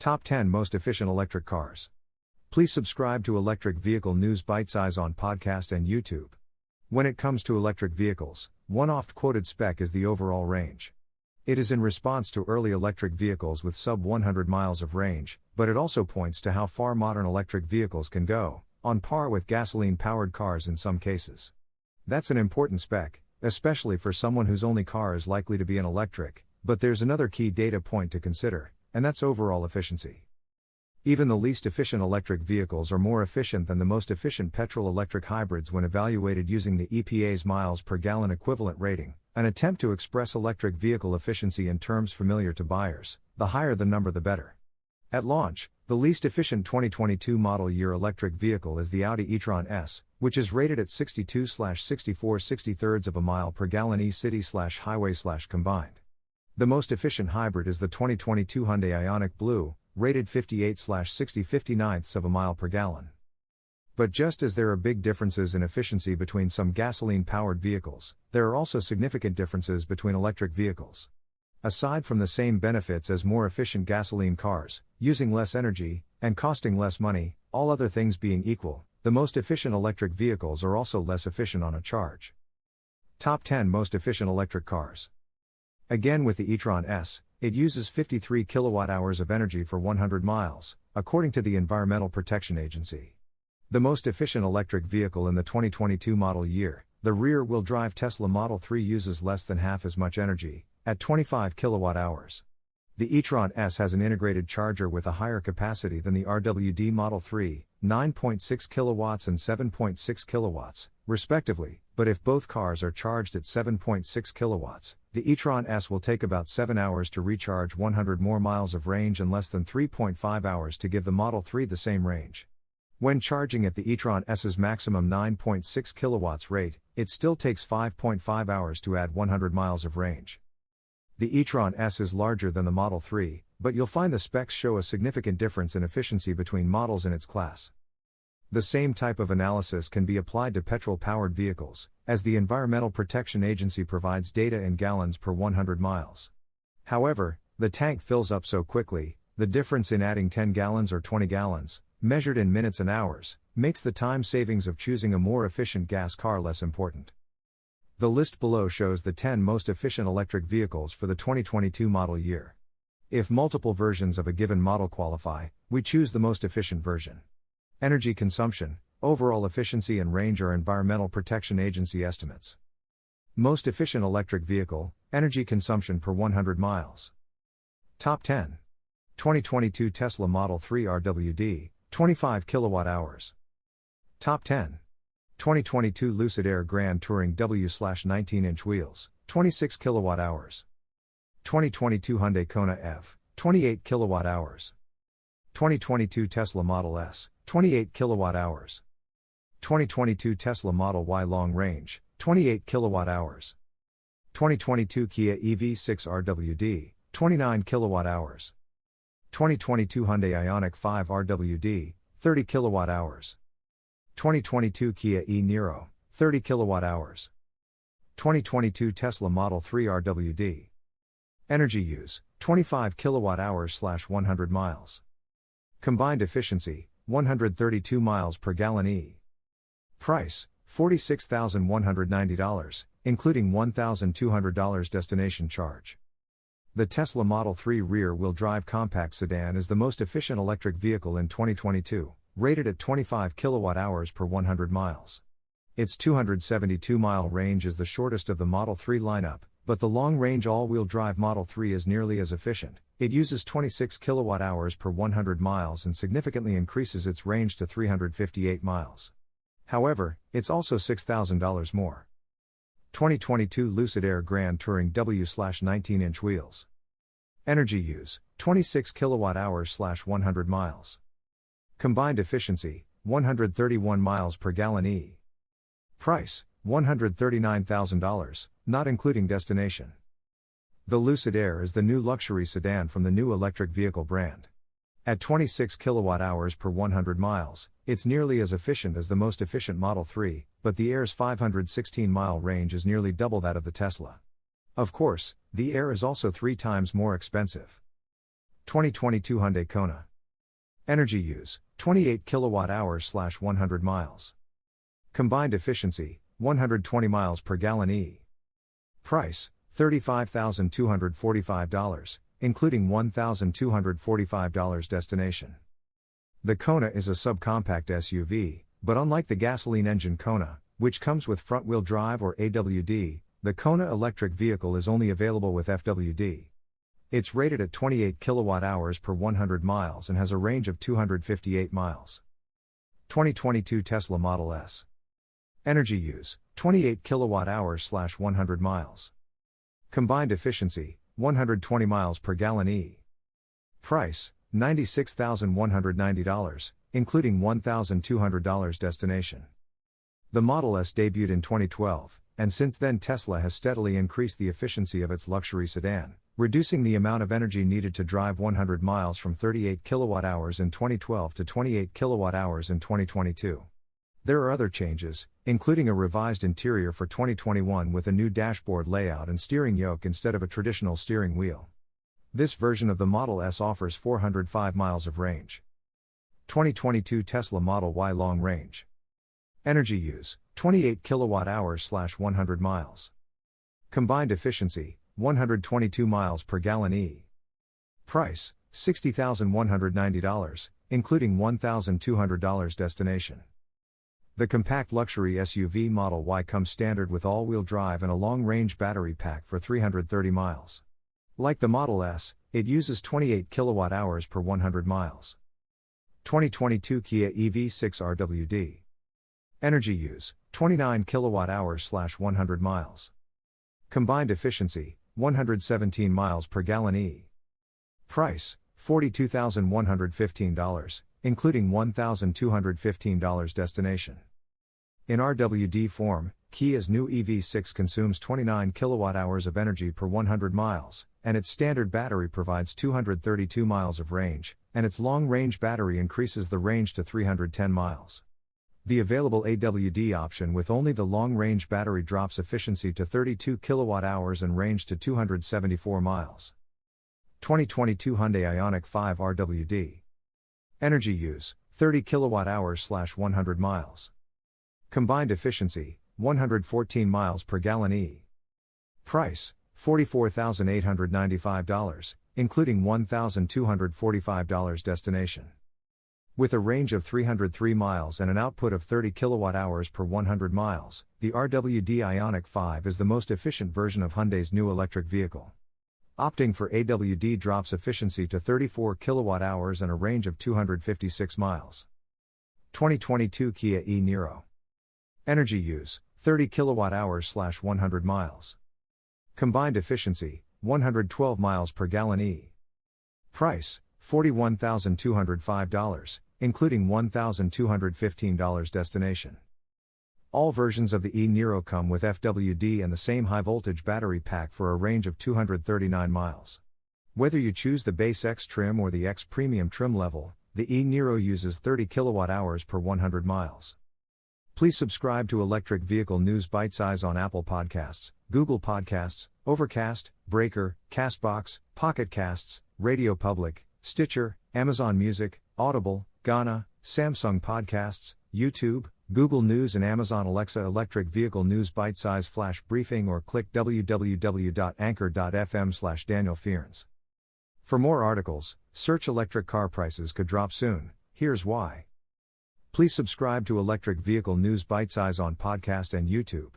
Top 10 Most Efficient Electric Cars. Please subscribe to Electric Vehicle News Bitesize on podcast and YouTube. When it comes to electric vehicles, one oft-quoted spec is the overall range. It is in response to early electric vehicles with sub 100 miles of range, but it also points to how far modern electric vehicles can go, on par with gasoline-powered cars in some cases. That's an important spec, especially for someone whose only car is likely to be an electric, but there's another key data point to consider, and that's overall efficiency. Even the least efficient electric vehicles are more efficient than the most efficient petrol-electric hybrids when evaluated using the EPA's miles per gallon equivalent rating, an attempt to express electric vehicle efficiency in terms familiar to buyers. The higher the number the better. At launch, the least efficient 2022 model year electric vehicle is the Audi E-Tron S, which is rated at 62/64 of a mile per gallon e-city/highway/combined. The most efficient hybrid is the 2022 Hyundai Ioniq Blue, rated 58/60 of a mile per gallon. But just as there are big differences in efficiency between some gasoline-powered vehicles, there are also significant differences between electric vehicles. Aside from the same benefits as more efficient gasoline cars, using less energy, and costing less money, all other things being equal, the most efficient electric vehicles are also less efficient on a charge. Top 10 Most Efficient Electric Cars. Again with the E-Tron S, it uses 53 kilowatt-hours of energy for 100 miles, according to the Environmental Protection Agency. The most efficient electric vehicle in the 2022 model year, the rear-wheel drive Tesla Model 3 uses less than half as much energy, at 25 kilowatt-hours. The E-Tron S has an integrated charger with a higher capacity than the Rwd Model 3, 9.6 kilowatts and 7.6 kilowatts, respectively, but if both cars are charged at 7.6 kilowatts, the E-Tron S will take about 7 hours to recharge 100 more miles of range and less than 3.5 hours to give the Model 3 the same range. When charging at the E-Tron S's maximum 9.6 kilowatts rate, it still takes 5.5 hours to add 100 miles of range. The E-Tron S is larger than the Model 3, but you'll find the specs show a significant difference in efficiency between models in its class. The same type of analysis can be applied to petrol-powered vehicles, as the Environmental Protection Agency provides data in gallons per 100 miles. However, the tank fills up so quickly, the difference in adding 10 gallons or 20 gallons, measured in minutes and hours, makes the time savings of choosing a more efficient gas car less important. The list below shows the 10 most efficient electric vehicles for the 2022 model year. If multiple versions of a given model qualify, we choose the most efficient version. Energy consumption, overall efficiency and range are Environmental Protection Agency estimates. Most efficient electric vehicle, energy consumption per 100 miles. Top 10. 2022 Tesla Model 3 Rwd, 25 kilowatt-hours. Top 10. 2022 Lucid Air Grand Touring W/19-inch wheels, 26 kilowatt-hours. 2022 Hyundai Kona Ev, 28 kilowatt-hours. 2022 Tesla Model S, 28 kilowatt-hours. 2022 Tesla Model Y Long Range, 28 kilowatt-hours. 2022 Kia EV6 Rwd, 29 kilowatt-hours. 2022 Hyundai Ioniq 5 Rwd, 30 kilowatt-hours. 2022 Kia E Nero, 30 kilowatt-hours. 2022 Tesla Model 3 Rwd. Energy use, 25 kilowatt-hours/100 miles. Combined efficiency, 132 miles per gallon e. Price, $46,190, including $1,200 destination charge. The Tesla Model 3 rear-wheel drive compact sedan is the most efficient electric vehicle in 2022. Rated at 25 kilowatt-hours per 100 miles. Its 272-mile range is the shortest of the Model 3 lineup, but the long-range all-wheel drive Model 3 is nearly as efficient. It uses 26 kilowatt-hours per 100 miles and significantly increases its range to 358 miles. However, it's also $6,000 more. 2022 Lucid Air Grand Touring W/19-inch wheels. Energy use, 26 kilowatt-hours/100 miles. Combined efficiency, 131 miles per gallon e. Price, $139,000, not including destination. The Lucid Air is the new luxury sedan from the new electric vehicle brand. At 26 kilowatt-hours per 100 miles, it's nearly as efficient as the most efficient Model 3, but the Air's 516-mile range is nearly double that of the Tesla. Of course, the Air is also 3 times more expensive. 2022 Hyundai Kona. Energy use, 28 kWh/100 miles. Combined efficiency, 120 miles per gallon e. Price, $35,245, including $1,245 destination. The Kona is a subcompact SUV, but unlike the gasoline engine Kona, which comes with front-wheel drive or AWD, the Kona electric vehicle is only available with FWD. It's rated at 28 kWh per 100 miles and has a range of 258 miles. 2022 Tesla Model S. Energy use, 28 kWh/100 miles. Combined efficiency, 120 miles per gallon e. Price, $96,190, including $1,200 destination. The Model S debuted in 2012, and since then Tesla has steadily increased the efficiency of its luxury sedan, reducing the amount of energy needed to drive 100 miles from 38 kWh in 2012 to 28 kWh in 2022. There are other changes, including a revised interior for 2021 with a new dashboard layout and steering yoke instead of a traditional steering wheel. This version of the Model S offers 405 miles of range. 2022 Tesla Model Y Long Range. Energy use, 28 kWh/100 miles. Combined efficiency, 122 miles per gallon e. Price, $60,190, including $1,200 destination. The compact luxury SUV Model Y comes standard with all-wheel drive and a long-range battery pack for 330 miles. Like the Model S, it uses 28 kWh per 100 miles. 2022 Kia EV6 Rwd. Energy use, 29 kWh/100 miles. Combined efficiency, 117 miles per gallon e. Price, $42,115, including $1,215 destination. In Rwd form, Kia's new EV6 consumes 29 kWh of energy per 100 miles, and its standard battery provides 232 miles of range, and its long-range battery increases the range to 310 miles. The available AWD option with only the long-range battery drops efficiency to 32 kWh and range to 274 miles. 2022 Hyundai Ioniq 5 Rwd. Energy use, 30 kWh/100 miles. Combined efficiency, 114 miles per gallon e. Price, $44,895, including $1,245 destination. With a range of 303 miles and an output of 30 kWh per 100 miles, the Rwd Ioniq 5 is the most efficient version of Hyundai's new electric vehicle. Opting for AWD drops efficiency to 34 kWh and a range of 256 miles. 2022 Kia E Nero. Energy use, 30 kWh/100 miles. Combined efficiency, 112 miles per gallon e. Price, $41,205, including $1,215 destination. All versions of the E Nero come with FWD and the same high-voltage battery pack for a range of 239 miles. Whether you choose the base X trim or the X Premium trim level, the E Nero uses 30 kWh per 100 miles. Please subscribe to Electric Vehicle News Bitesize on Apple Podcasts, Google Podcasts, Overcast, Breaker, Castbox, Pocket Casts, Radio Public, Stitcher, Amazon Music, Audible, Ghana, Samsung Podcasts, YouTube, Google News and Amazon Alexa. Electric Vehicle News Bitesize Flash Briefing, or click www.anchor.fm/Daniel Fearns. For more articles, search electric car prices could drop soon, here's why. Please subscribe to Electric Vehicle News Bitesize on podcast and YouTube.